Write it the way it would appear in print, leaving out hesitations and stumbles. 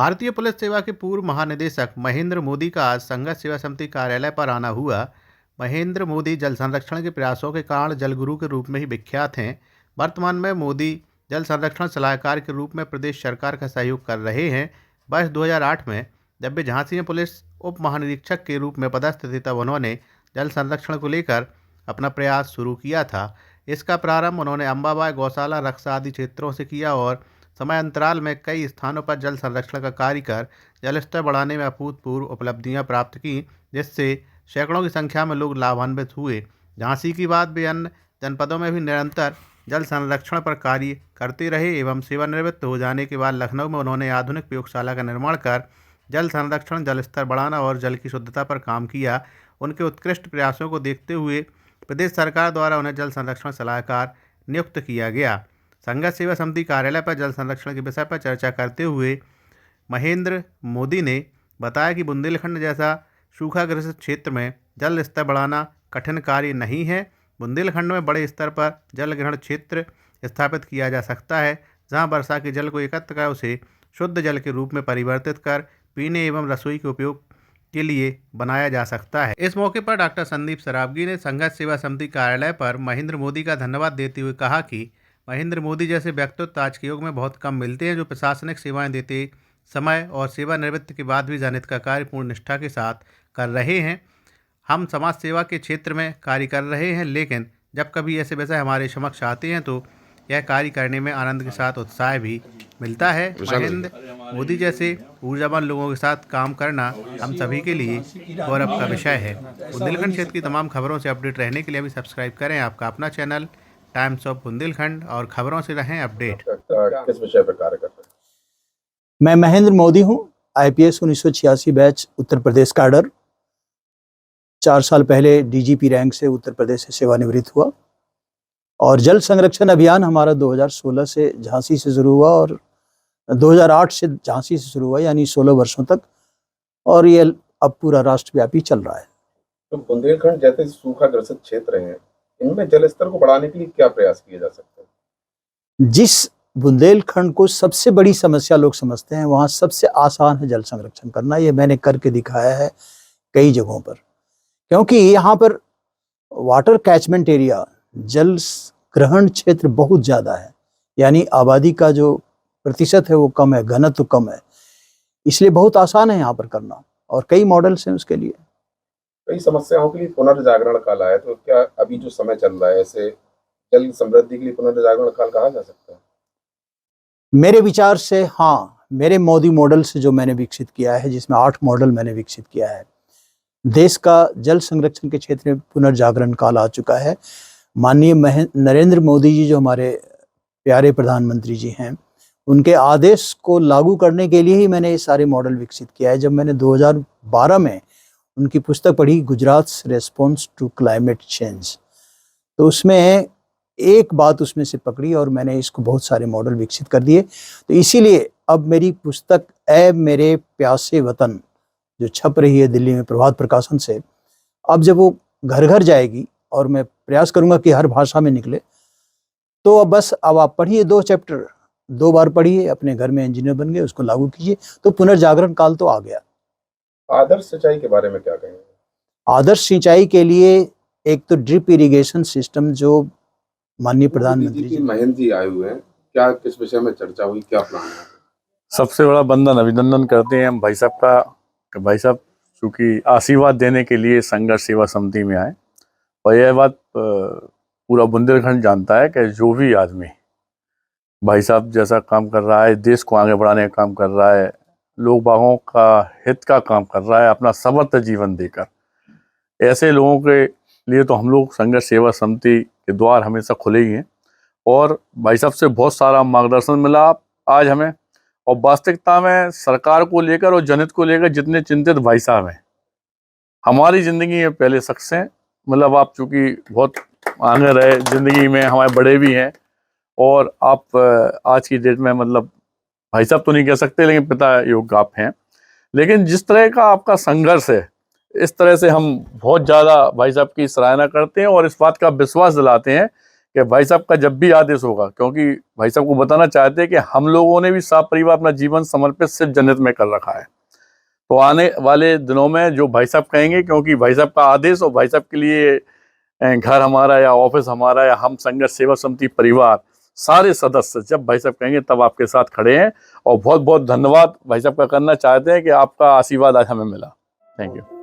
भारतीय पुलिस सेवा के पूर्व महानिदेशक महेंद्र मोदी का आज संघर्ष सेवा समिति कार्यालय पर आना हुआ। महेंद्र मोदी जल संरक्षण के प्रयासों के कारण जल गुरु के रूप में ही विख्यात हैं। वर्तमान में मोदी जल संरक्षण सलाहकार के रूप में प्रदेश सरकार का सहयोग कर रहे हैं। वर्ष 2008 में जब वे झांसी में पुलिस उप महानिरीक्षक के रूप में पदस्थ थे, तब उन्होंने जल संरक्षण को लेकर अपना प्रयास शुरू किया था। इसका प्रारंभ उन्होंने अम्बाबाई, गौशाला, रक्षा आदि क्षेत्रों से किया और समय अंतराल में कई स्थानों पर जल संरक्षण का कार्य कर जल स्तर बढ़ाने में अभूतपूर्व उपलब्धियां प्राप्त की, जिससे सैकड़ों की संख्या में लोग लाभान्वित हुए। झांसी की बात वे अन्य जनपदों में भी निरंतर जल संरक्षण पर कार्य करते रहे एवं सेवानिवृत्त हो जाने के बाद लखनऊ में उन्होंने आधुनिक प्रयोगशाला का निर्माण कर जल संरक्षण, जल स्तर बढ़ाना और जल की शुद्धता पर काम किया। उनके उत्कृष्ट प्रयासों को देखते हुए प्रदेश सरकार द्वारा उन्हें जल संरक्षण सलाहकार नियुक्त किया गया। संघर्ष सेवा समिति कार्यालय पर जल संरक्षण के विषय पर चर्चा करते हुए महेंद्र मोदी ने बताया कि बुंदेलखंड जैसा सूखाग्रस्त क्षेत्र में जल स्तर बढ़ाना कठिन कार्य नहीं है। बुंदेलखंड में बड़े स्तर पर जल ग्रहण क्षेत्र स्थापित किया जा सकता है, जहां वर्षा के जल को एकत्र कर उसे शुद्ध जल के रूप में परिवर्तित कर पीने एवं रसोई के उपयोग के लिए बनाया जा सकता है। इस मौके पर डॉक्टर संदीप सरावगी ने संघर्ष सेवा समिति कार्यालय पर महेंद्र मोदी का धन्यवाद देते हुए कहा कि महेंद्र मोदी जैसे व्यक्तित्व आज के युग में बहुत कम मिलते हैं, जो प्रशासनिक सेवाएं देते समय और सेवानिवृत्ति के बाद भी जनहित का कार्य पूर्ण निष्ठा के साथ कर रहे हैं। हम समाज सेवा के क्षेत्र में कार्य कर रहे हैं, लेकिन जब कभी ऐसे विषय हमारे समक्ष आते हैं तो यह कार्य करने में आनंद के साथ उत्साह भी मिलता है। महेंद्र मोदी जैसे ऊर्जावान लोगों के साथ काम करना हम सभी के लिए गौरव का विषय है। बुंदेलखंड क्षेत्र की तमाम खबरों से अपडेट रहने के लिए अभी सब्सक्राइब करें आपका अपना चैनल टाइम्स ऑफ बुंदेलखंड और खबरों से रहें अपडेट। किस विषय पर कार्य करते हैं? मैं महेंद्र मोदी हूं, IPS 1986 batch Uttar Pradesh cadre. 4 साल पहले डीजीपी रैंक से उत्तर प्रदेश से सेवानिवृत्त हुआ और जल संरक्षण अभियान हमारा 2016 से झांसी से शुरू हुआ और 2008 से झांसी से शुरू हुआ, यानी 16 वर्षों तक, और ये अब पूरा राष्ट्रव्यापी चल रहा है। तो बुंदेलखंड जैसे सूखाग्रस्त क्षेत्र हैं, इनमें जल स्तर को बढ़ाने के लिए क्या प्रयास किए जा सकते हैं? जिस बुंदेलखंड को सबसे बड़ी समस्या लोग समझते हैं, वहाँ सबसे आसान है जल संरक्षण करना। ये मैंने करके दिखाया है कई जगहों पर, क्योंकि यहाँ पर वाटर कैचमेंट एरिया, जल ग्रहण क्षेत्र बहुत ज़्यादा है, यानी आबादी का जो प्रतिशत है वो कम है, घनत्व कम है, इसलिए बहुत आसान है यहाँ पर करना और कई मॉडल्स हैं उसके लिए। कई समस्याओं के लिए पुनर्जागरण काल आया, तो क्या अभी जो समय चल रहा है ऐसे जल समृद्धि के लिए पुनर्जागरण काल कहा जा सकता है? मेरे विचार से हाँ, मेरे मोदी मॉडल से जो मैंने विकसित किया है, जिसमें 8 मॉडल मैंने विकसित किया है, देश का जल संरक्षण के क्षेत्र में पुनर्जागरण काल आ चुका है। माननीय नरेंद्र मोदी जी जो हमारे प्यारे प्रधानमंत्री जी हैं, उनके आदेश को लागू करने के लिए ही मैंने ये सारे मॉडल विकसित किया है। जब मैंने 2012 में उनकी पुस्तक पढ़ी, Gujarat response to climate change, तो उसमें एक बात उसमें से पकड़ी और मैंने इसको बहुत सारे मॉडल विकसित कर दिए। तो इसीलिए अब मेरी पुस्तक ऐ मेरे प्यासे वतन, जो छप रही है दिल्ली में प्रभात प्रकाशन से, अब जब वो घर घर जाएगी और मैं प्रयास करूंगा कि हर भाषा में निकले, तो अब आप पढ़िए 2 चैप्टर, 2 बार पढ़िए, अपने घर में इंजीनियर बन गए, उसको लागू कीजिए, तो पुनर्जागरण काल तो आ गया। आदर्श सिंचाई के बारे में क्या कहेंगे? आदर्श सिंचाई के लिए एक तो ड्रिप इरिगेशन सिस्टम जो माननीय प्रधानमंत्री जी महेंद्र जी आए हुए हैं, क्या किस विषय में चर्चा हुई, क्या प्लान है? सबसे बड़ा बंधन अभिनंदन करते हैं हम भाई साहब का कि भाई साहब चूँकि आशीर्वाद देने के लिए संघर्ष सेवा समिति में आए, और यह बात पूरा बुंदेलखंड जानता है कि जो भी आदमी भाई साहब जैसा काम कर रहा है, देश को आगे बढ़ाने का काम कर रहा है, लोग बागों का हित का काम कर रहा है अपना समर्थ जीवन देकर, ऐसे लोगों के लिए तो हम लोग संघर्ष सेवा समिति के द्वार हमेशा खुले ही हैं। और भाई साहब से बहुत सारा मार्गदर्शन मिला आज हमें, और वास्तविकता में सरकार को लेकर और जनहित को लेकर जितने चिंतित भाई साहब हैं हमारी ज़िंदगी में पहले शख्स हैं। मतलब आप चूँकि बहुत आगे रहे ज़िंदगी में, हमारे बड़े भी हैं, और आप आज की डेट में मतलब भाई साहब तो नहीं कह सकते, लेकिन पिता योग्य आप हैं। लेकिन जिस तरह का आपका संघर्ष है, इस तरह से हम बहुत ज़्यादा भाई साहब की सराहना करते हैं और इस बात का विश्वास दिलाते हैं कि भाई साहब का जब भी आदेश होगा, क्योंकि भाई साहब को बताना चाहते हैं कि हम लोगों ने भी साथ परिवार अपना जीवन समर्पित सिर्फ जन्नत में कर रखा है। तो आने वाले दिनों में जो भाई साहब कहेंगे, क्योंकि भाई साहब का आदेश और भाई साहब के लिए घर हमारा या ऑफिस हमारा या हम संघर्ष सेवा समिति परिवार सारे सदस्य जब भाई साहब कहेंगे तब आपके साथ खड़े हैं। और बहुत बहुत धन्यवाद भाई साहब का करना चाहते हैं कि आपका आशीर्वाद आज हमें मिला। Thank you.